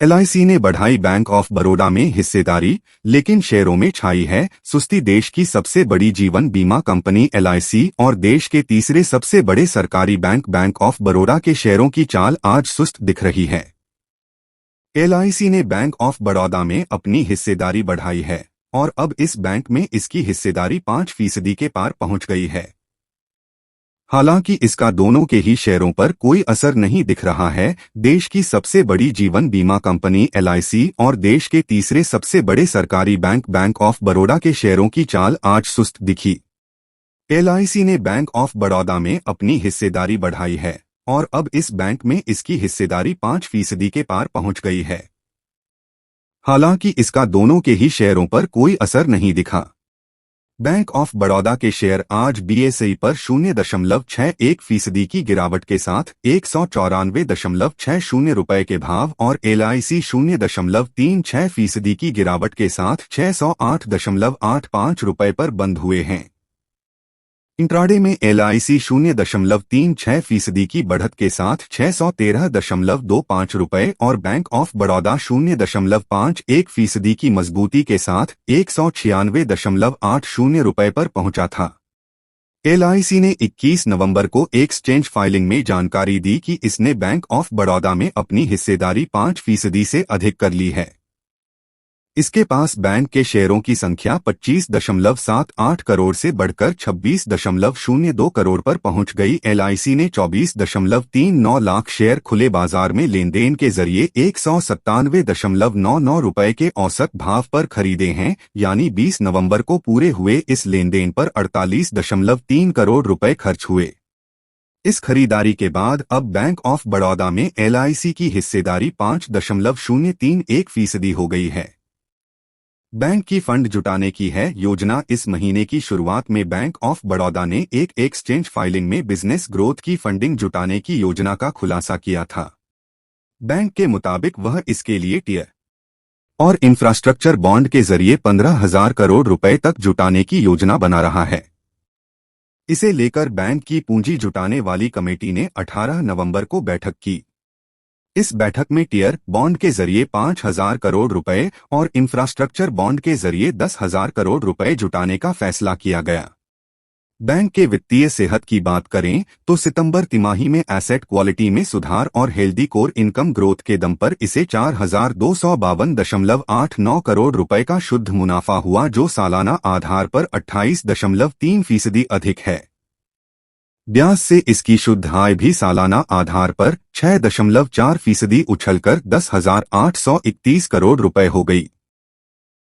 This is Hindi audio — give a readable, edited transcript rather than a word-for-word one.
एलआईसी ने बढ़ाई बैंक ऑफ बड़ौदा में हिस्सेदारी, लेकिन शेयरों में छाई है सुस्ती। देश की सबसे बड़ी जीवन बीमा कंपनी एलआईसी और देश के तीसरे सबसे बड़े सरकारी बैंक बैंक ऑफ बड़ौदा के शेयरों की चाल आज सुस्त दिख रही है। एलआईसी ने बैंक ऑफ बड़ौदा में अपनी हिस्सेदारी बढ़ाई है और अब इस बैंक में इसकी हिस्सेदारी 5% के पार पहुंच गई है। हालांकि इसका दोनों के ही शेयरों पर कोई असर नहीं दिख रहा है। देश की सबसे बड़ी जीवन बीमा कंपनी एलआईसी और देश के तीसरे सबसे बड़े सरकारी बैंक बैंक ऑफ बड़ौदा के शेयरों की चाल आज सुस्त दिखी। एलआईसी ने बैंक ऑफ बड़ौदा में अपनी हिस्सेदारी बढ़ाई है और अब इस बैंक में इसकी हिस्सेदारी 5% के पार पहुंच गई है। हालांकि इसका दोनों के ही शेयरों पर कोई असर नहीं दिखा। बैंक ऑफ बड़ौदा के शेयर आज बीएसई पर 0.61% की गिरावट के साथ 194.60 रुपये के भाव और एलआईसी 0.36% की गिरावट के साथ 608.85 रुपये पर बंद हुए हैं। इंट्राडे में एलआईसी 0.36% की बढ़त के साथ 613.25 रुपये और बैंक ऑफ बड़ौदा 0.51% की मजबूती के साथ 196.80 रुपये पर पहुंचा था। एलआईसी ने 21 नवंबर को एक्सचेंज फाइलिंग में जानकारी दी कि इसने बैंक ऑफ बड़ौदा में अपनी हिस्सेदारी 5% से अधिक कर ली है। इसके पास बैंक के शेयरों की संख्या 25.78 करोड़ से बढ़कर 26.02 करोड़ पर पहुंच गई। एलआईसी ने 24.39 लाख शेयर खुले बाजार में लेनदेन के जरिए 197.99 रुपये के औसत भाव पर खरीदे हैं, यानी 20 नवंबर को पूरे हुए इस लेनदेन पर 48.3 करोड़ रुपए खर्च हुए। इस खरीदारी के बाद अब बैंक ऑफ बड़ौदा में एलआईसी की हिस्सेदारी 5.031% हो गई है। बैंक की फंड जुटाने की है योजना। इस महीने की शुरुआत में बैंक ऑफ बड़ौदा ने एक एक्सचेंज फाइलिंग में बिजनेस ग्रोथ की फंडिंग जुटाने की योजना का खुलासा किया था। बैंक के मुताबिक वह इसके लिए टियर और इंफ्रास्ट्रक्चर बॉन्ड के जरिए 15,000 करोड़ रुपए तक जुटाने की योजना बना रहा है। इसे लेकर बैंक की पूंजी जुटाने वाली कमेटी ने 18 नवंबर को बैठक की। इस बैठक में टियर बॉन्ड के जरिए 5,000 करोड़ रुपए और इंफ्रास्ट्रक्चर बॉन्ड के जरिए 10,000 करोड़ रुपए जुटाने का फैसला किया गया। बैंक के वित्तीय सेहत की बात करें तो सितंबर तिमाही में एसेट क्वालिटी में सुधार और हेल्दी कोर इनकम ग्रोथ के दम पर इसे 4,252.89 करोड़ रुपए का शुद्ध मुनाफा हुआ, जो सालाना आधार पर 28.3% अधिक है। ब्याज से इसकी शुद्ध आय भी सालाना आधार पर 6.4% उछलकर 10,831 करोड़ रुपए हो गई।